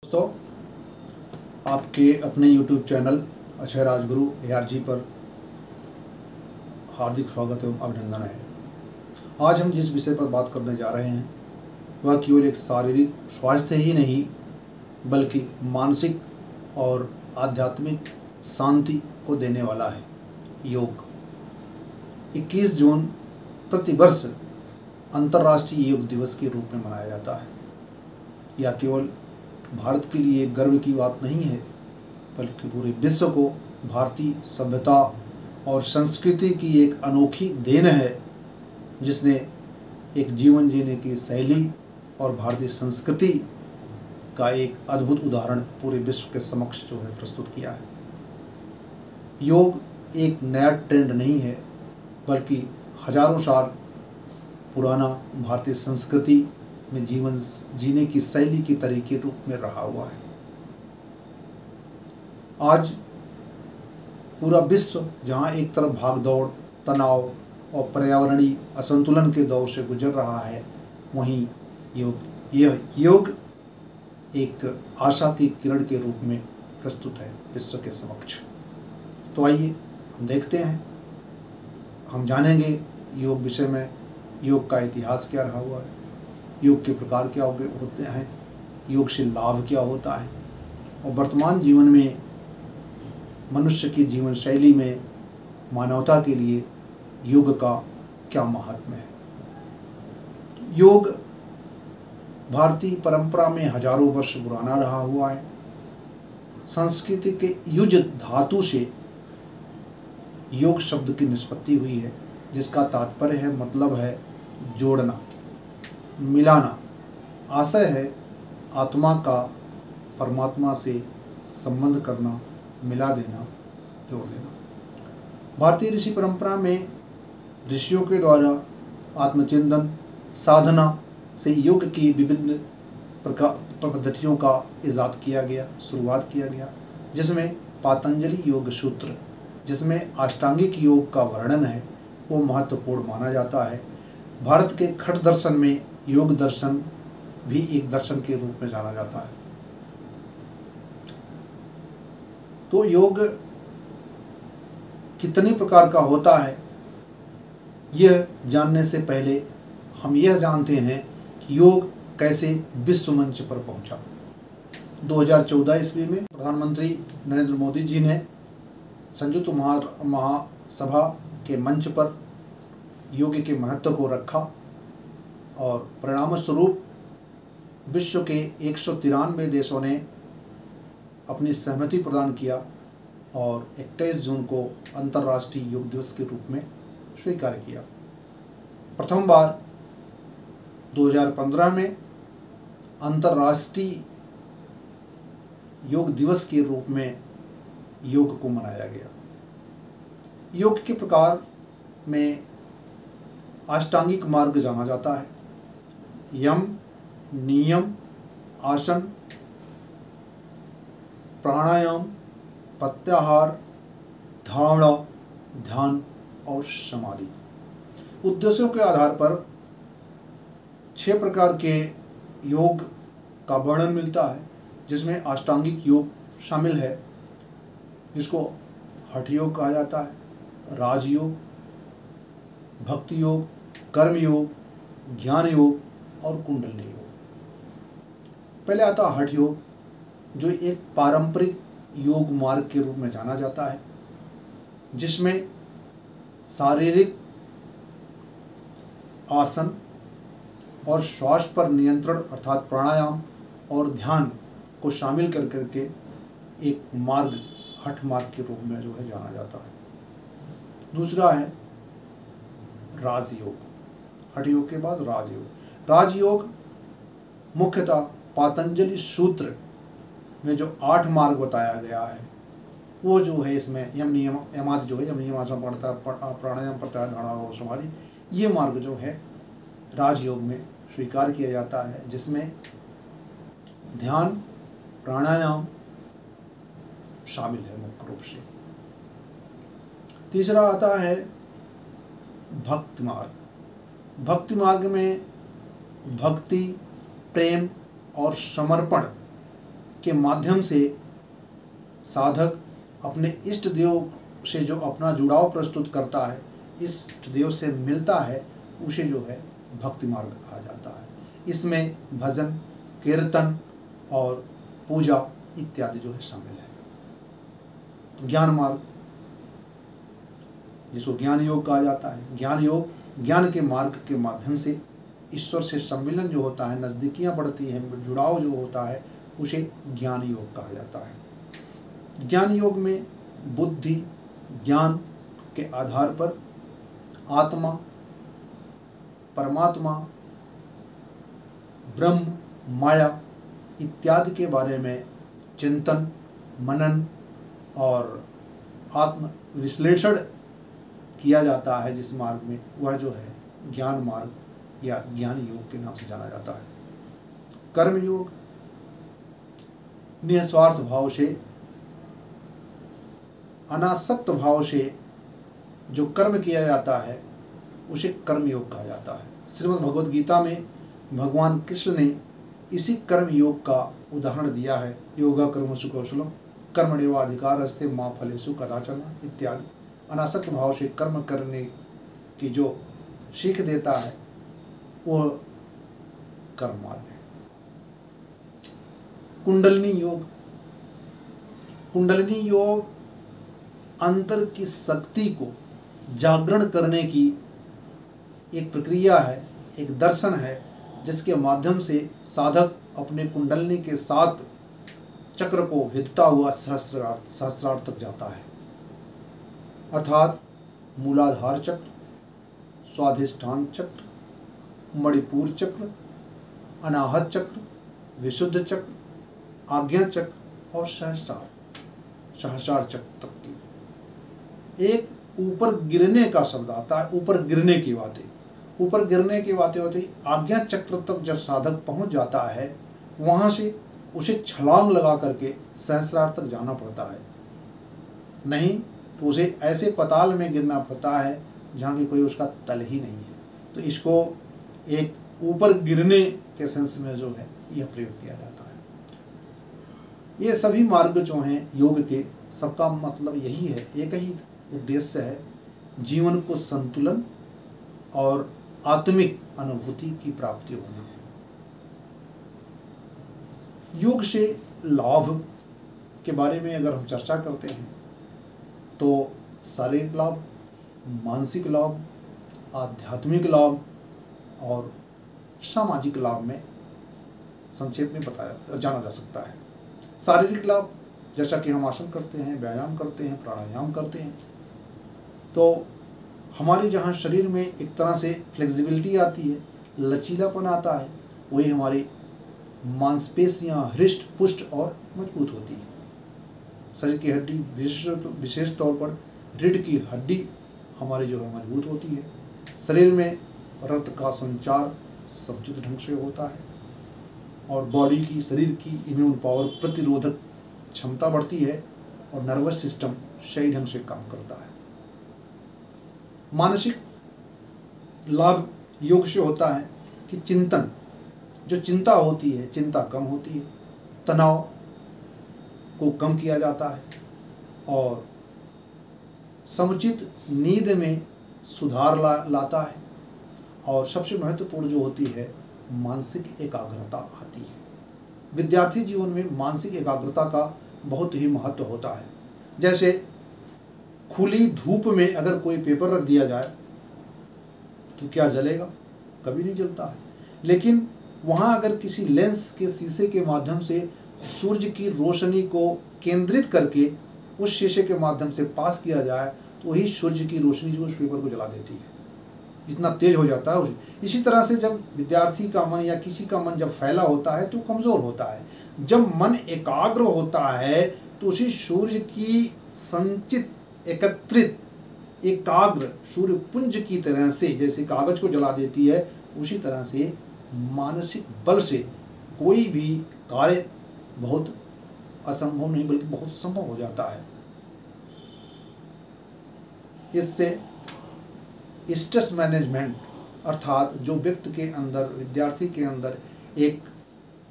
दोस्तों, आपके अपने YouTube channel Akshay Rajguru ARG पर हार्दिक स्वागत एवं अभिनंदन है। आज हम जिस विषय पर बात करने जा रहे हैं वह केवल एक शारीरिक स्वास्थ्य ही नहीं बल्कि मानसिक और आध्यात्मिक शांति को देने वाला है, योग। 21 जून प्रतिवर्ष अंतर्राष्ट्रीय योग दिवस के रूप में मनाया जाता है। यह केवल भारत के लिए गर्व की बात नहीं है बल्कि पूरे विश्व को भारतीय सभ्यता और संस्कृति की एक अनोखी देन है, जिसने एक जीवन जीने की शैली और भारतीय संस्कृति का एक अद्भुत उदाहरण पूरे विश्व के समक्ष जो है प्रस्तुत किया है। योग एक नया ट्रेंड नहीं है बल्कि हजारों साल पुराना भारतीय संस्कृति में जीवन जीने की शैली के तरीके रूप में रहा हुआ है। आज पूरा विश्व जहां एक तरफ भागदौड़, तनाव और पर्यावरणीय असंतुलन के दौर से गुजर रहा है, वहीं योग एक आशा की किरण के रूप में प्रस्तुत है विश्व के समक्ष। तो आइए हम देखते हैं, हम जानेंगे योग विषय में, योग का इतिहास क्या रहा हुआ है, योग के प्रकार क्या होते हैं, योग से लाभ क्या होता है और वर्तमान जीवन में मनुष्य की जीवन शैली में मानवता के लिए योग का क्या महात्म्य है। योग भारतीय परंपरा में हजारों वर्ष पुराना रहा हुआ है। संस्कृत के युज धातु से योग शब्द की निष्पत्ति हुई है, जिसका तात्पर्य है, मतलब है जोड़ना, मिलाना। आशय है आत्मा का परमात्मा से संबंध करना, मिला देना, जोड़ देना। भारतीय ऋषि परंपरा में ऋषियों के द्वारा आत्मचिंतन साधना से योग की विभिन्न पद्धतियों का इजाद किया गया, शुरुआत किया गया, जिसमें पातंजलि योग सूत्र, जिसमें अष्टांगिक योग का वर्णन है, वो महत्वपूर्ण माना जाता है। भारत के खट दर्शन में योग दर्शन भी एक दर्शन के रूप में जाना जाता है। तो योग कितने प्रकार का होता है, यह जानने से पहले हम यह जानते हैं कि योग कैसे विश्व मंच पर पहुंचा। 2014 ईस्वी में प्रधानमंत्री नरेंद्र मोदी जी ने संयुक्त महासभा के मंच पर योग के महत्व को रखा और परिणाम स्वरूप विश्व के 193 देशों ने अपनी सहमति प्रदान किया और 21 जून को अंतर्राष्ट्रीय योग दिवस के रूप में स्वीकार किया। प्रथम बार 2015 में अंतर्राष्ट्रीय योग दिवस के रूप में योग को मनाया गया। योग के प्रकार में अष्टांगिक मार्ग जाना जाता है। यम, नियम, आसन, प्राणायाम, प्रत्याहार, धारणा, ध्यान और समाधि। उद्देश्यों के आधार पर 6 प्रकार के योग का वर्णन मिलता है, जिसमें अष्टांगिक योग शामिल है, जिसको हठ योग कहा जाता है, राजयोग, भक्ति योग, कर्म योग, ज्ञान योग और कुंडलिनी योग। पहले आता हठ योग, जो एक पारंपरिक योग मार्ग के रूप में जाना जाता है, जिसमें शारीरिक आसन और श्वास पर नियंत्रण अर्थात प्राणायाम और ध्यान को शामिल कर करके एक मार्ग, हठ मार्ग के रूप में जो है जाना जाता है। दूसरा है राजयोग। हठ योग के बाद राजयोग। राजयोग मुख्यतः पातंजलि सूत्र में जो 8 मार्ग बताया गया है, वो जो है इसमें यम नियम यमादि जो है, यम नियम आसन पढ़ता, प्राणायाम, प्रत्याहार, धारणा और समाधि, ये मार्ग जो है राजयोग में स्वीकार किया जाता है, जिसमें ध्यान, प्राणायाम शामिल है मुख्य रूप से। तीसरा आता है भक्ति मार्ग। भक्ति मार्ग में भक्ति, प्रेम और समर्पण के माध्यम से साधक अपने इष्ट देव से जो अपना जुड़ाव प्रस्तुत करता है, इष्ट देव से मिलता है, उसे जो है भक्ति मार्ग कहा जाता है। इसमें भजन, कीर्तन और पूजा इत्यादि जो है शामिल है। ज्ञान मार्ग, जिसको ज्ञान योग कहा जाता है। ज्ञान योग, ज्ञान के मार्ग के माध्यम से ईश्वर से सम्मिलन जो होता है, नज़दीकियाँ बढ़ती हैं, जुड़ाव जो होता है, उसे ज्ञान योग कहा जाता है। ज्ञान योग में बुद्धि, ज्ञान के आधार पर आत्मा, परमात्मा, ब्रह्म, माया इत्यादि के बारे में चिंतन, मनन और आत्म विश्लेषण किया जाता है। जिस मार्ग में, वह जो है ज्ञान मार्ग या ज्ञान योग के नाम से जाना जाता है। कर्म योग, निस्वार्थ भाव से, अनासक्त भाव से जो कर्म किया जाता है, उसे कर्म योग कहा जाता है। श्रीमद् भगवद गीता में भगवान कृष्ण ने इसी कर्म योग का उदाहरण दिया है। योगा कर्मसु कौशलम कर्मण्येवाधिकारस्ते मा फलेषु कदाचन इत्यादि। अनासक्त भाव से कर्म करने की जो सीख देता है, वह कर्म मार्ग है। कुंडलिनी योग, कुंडलिनी योग अंतर की शक्ति को जागरण करने की एक प्रक्रिया है, एक दर्शन है, जिसके माध्यम से साधक अपने कुंडलिनी के साथ चक्र को विधता हुआ सहस्रार तक जाता है। अर्थात मूलाधार चक्र, स्वाधिष्ठान चक्र, मणिपुर चक्र, अनाहत चक्र, विशुद्ध चक्र, आज्ञा चक्र और सहस्रार चक्र तक की। एक ऊपर गिरने का शब्द आता है, ऊपर गिरने की बातें, ऊपर गिरने की बातें होती। आज्ञा चक्र तक जब साधक पहुंच जाता है, वहां से उसे छलांग लगा करके सहस्रार तक जाना पड़ता है, नहीं तो उसे ऐसे पताल में गिरना पड़ता है जहाँ की कोई उसका तल ही नहीं है। तो इसको एक ऊपर गिरने के सेंस में जो है यह प्रयोग किया जाता है। ये सभी मार्ग जो हैं योग के, सबका मतलब यही है, एक ही उद्देश्य है, जीवन को संतुलन और आत्मिक अनुभूति की प्राप्ति होना। योग से लाभ के बारे में अगर हम चर्चा करते हैं तो शारीरिक लाभ, मानसिक लाभ, आध्यात्मिक लाभ और सामाजिक लाभ में संक्षेप में जाना जा सकता है। शारीरिक लाभ, जैसा कि हम आसन करते हैं, व्यायाम करते हैं, प्राणायाम करते हैं, तो हमारे जहाँ शरीर में एक तरह से फ्लेक्सिबिलिटी आती है, लचीलापन आता है, वही हमारी मांसपेशियाँ हृष्ट पुष्ट और मजबूत होती है। शरीर की हड्डी, विशेष तौर पर रीढ़ की हड्डी हमारी जो है मजबूत होती है। शरीर में रक्त का संचार समुचित ढंग से होता है और बॉडी की, शरीर की इम्यून पावर, प्रतिरोधक क्षमता बढ़ती है और नर्वस सिस्टम सही ढंग से काम करता है। मानसिक लाभ योग से होता है कि चिंतन, जो चिंता होती है, चिंता कम होती है, तनाव को कम किया जाता है और समुचित नींद में सुधार लाता है और सबसे महत्वपूर्ण जो होती है, मानसिक एकाग्रता आती है। विद्यार्थी जीवन में मानसिक एकाग्रता का बहुत ही महत्व होता है। जैसे खुली धूप में अगर कोई पेपर रख दिया जाए तो क्या जलेगा? कभी नहीं जलता है। लेकिन वहाँ अगर किसी लेंस के शीशे के माध्यम से सूर्य की रोशनी को केंद्रित करके उस शीशे के माध्यम से पास किया जाए तो वही सूर्य की रोशनी जो उस पेपर को जला देती है, इतना तेज हो जाता है उसे। इसी तरह से जब विद्यार्थी का मन या किसी का मन जब फैला होता है तो कमज़ोर होता है। जब मन एकाग्र होता है तो उसी सूर्य की संचित, एकत्रित, एकाग्र सूर्य पुंज की तरह से, जैसे कागज को जला देती है, उसी तरह से मानसिक बल से कोई भी कार्य बहुत असंभव नहीं बल्कि बहुत संभव हो जाता है। इससे स्ट्रेस मैनेजमेंट, अर्थात जो व्यक्ति के अंदर, विद्यार्थी के अंदर एक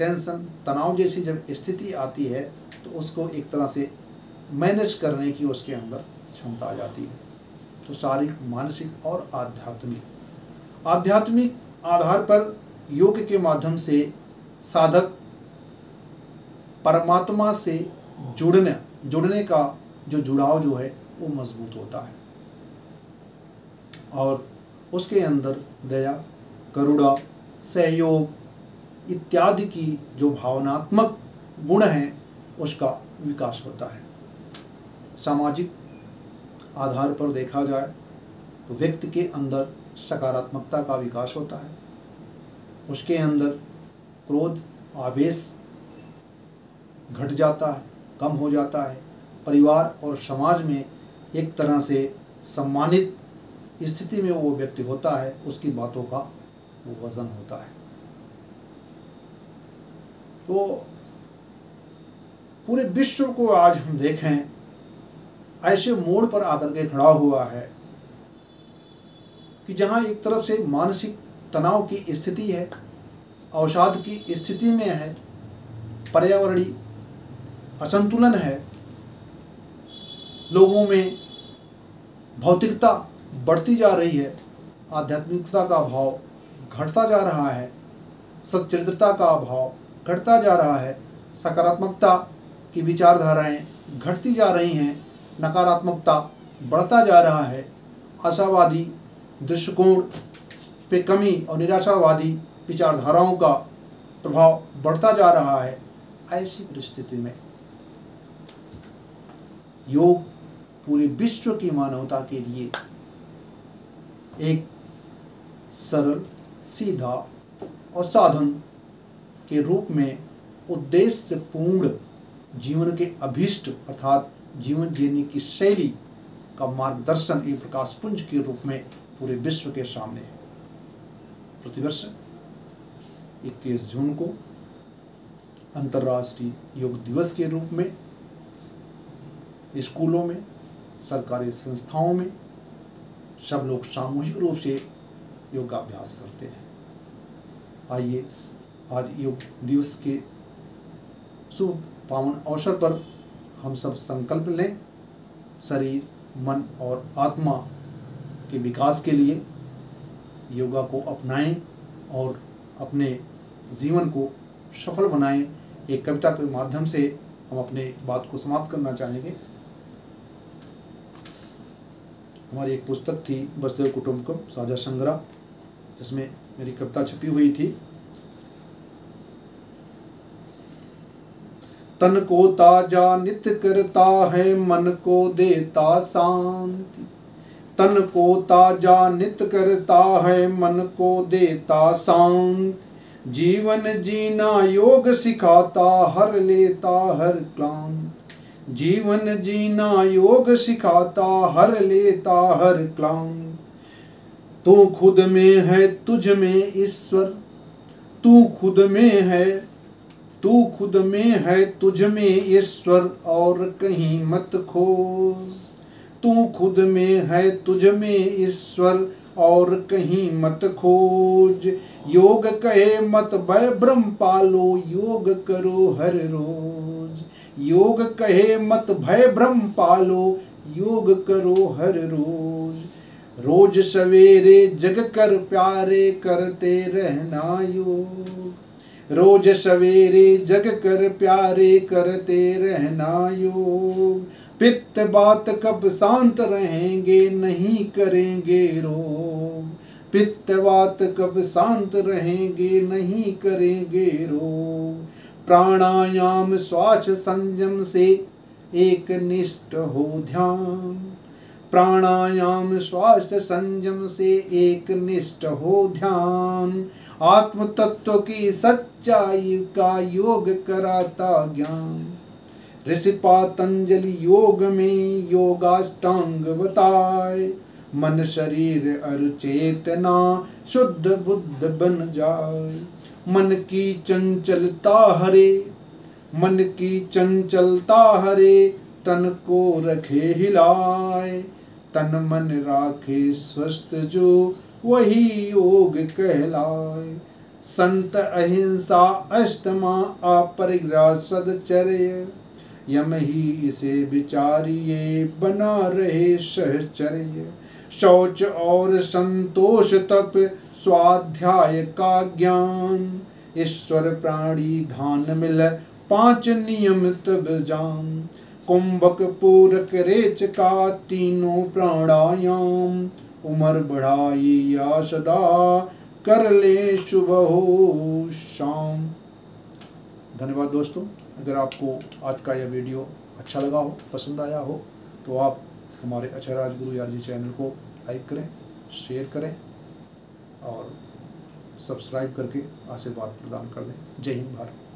टेंशन, तनाव जैसी जब स्थिति आती है तो उसको एक तरह से मैनेज करने की उसके अंदर क्षमता आ जाती है। तो शारीरिक, मानसिक और आध्यात्मिक आधार पर योग के माध्यम से साधक परमात्मा से जुड़ने का जो जुड़ाव जो है वो मजबूत होता है और उसके अंदर दया, करुणा, सहयोग इत्यादि की जो भावनात्मक गुण हैं उसका विकास होता है। सामाजिक आधार पर देखा जाए तो व्यक्ति के अंदर सकारात्मकता का विकास होता है, उसके अंदर क्रोध, आवेश घट जाता है, कम हो जाता है। परिवार और समाज में एक तरह से सम्मानित स्थिति में वो व्यक्ति होता है, उसकी बातों का वो वजन होता है। तो पूरे विश्व को आज हम देखें ऐसे मोड़ पर आकर के खड़ा हुआ है कि जहाँ एक तरफ से मानसिक तनाव की स्थिति है, अवसाद की स्थिति में है, पर्यावरणीय असंतुलन है, लोगों में भौतिकता बढ़ती जा रही है, आध्यात्मिकता का भाव घटता जा रहा है, सच्चरित्रता का भाव घटता जा रहा है, सकारात्मकता की विचारधाराएं घटती जा रही हैं, नकारात्मकता बढ़ता जा रहा है, आशावादी दृष्टिकोण पे कमी और निराशावादी विचारधाराओं का प्रभाव बढ़ता जा रहा है। ऐसी परिस्थिति में योग पूरे विश्व की मानवता के लिए एक सरल, सीधा और साधन के रूप में उद्देश्य पूर्ण जीवन के अभीष्ट अर्थात जीवन जीने की शैली का मार्गदर्शन एक प्रकाश पुंज के रूप में पूरे विश्व के सामने है। प्रतिवर्ष 21 जून को अंतर्राष्ट्रीय योग दिवस के रूप में स्कूलों में, सरकारी संस्थाओं में सब लोग सामूहिक रूप से योगाभ्यास करते हैं। आइए आज योग दिवस के शुभ पावन अवसर पर हम सब संकल्प लें, शरीर, मन और आत्मा के विकास के लिए योगा को अपनाएं और अपने जीवन को सफल बनाएं। एक कविता के माध्यम से हम अपने बात को समाप्त करना चाहेंगे। हमारी एक पुस्तक थी वसुधैव कुटुंबकम साझा संग्रह, जिसमें मेरी कविता छपी हुई थी। तन को ताजा नित्य करता है, मन को देता शांति। तन को ताजा नित्य करता है, मन को देता शांति। जीवन जीना योग सिखाता, हर लेता हर क्लांति। जीवन जीना योग सिखाता, हर लेता हर क्लांति। तू खुद में है, तुझ में ईश्वर। तू खुद में है, तू खुद में है, तुझ में ईश्वर, और कहीं मत खोज। तू खुद में है, तुझ में ईश्वर, और कहीं मत खोज। योग कहे मत भय ब्रह्म पालो, योग करो हर रोज। योग कहे मत भय ब्रह्म पालो, योग करो हर रोज। रोज सवेरे जग कर प्यारे, करते रहना योग। रोज सवेरे जग कर प्यारे, करते रहना योग। पित्त बात कब शांत रहेंगे, नहीं करेंगे रोग। पित्त बात कब शांत रहेंगे, नहीं करेंगे रोग। प्राणायाम श्वास संयम से एक निष्ठ हो ध्यान। प्राणायाम श्वास संयम से एक निष्ठ हो ध्यान। आत्म तत्व की सच्चाई का योग कराता ज्ञान। ऋषि पातंजलि योग में योगाष्टांग बताए। मन शरीर और चेतना शुद्ध बुद्ध बन जाए। मन की चंचलता हरे, मन की चंचलता हरे, तन को रखे हिलाए। तन मन राखे स्वस्थ जो, वही योग कहलाए। संत अहिंसा अष्टमा अपरिग्रह सदचर्य, यम ही इसे विचारिये बना रहे सहचर्य। शौच और संतोष तप स्वाध्याय का ज्ञान, ईश्वर प्राणी धान मिल 5 नियम तब जान। कुंभक पूरक रेच का तीनों प्राणायाम, उम्र बढ़ाई या सदा कर ले शुभ हो शाम। धन्यवाद दोस्तों। अगर आपको आज का यह वीडियो अच्छा लगा हो, पसंद आया हो, तो आप हमारे अक्षरराज गुरु यार जी चैनल को लाइक करें, शेयर करें और सब्सक्राइब करके आशीर्वाद प्रदान कर दें। जय हिंद भारत।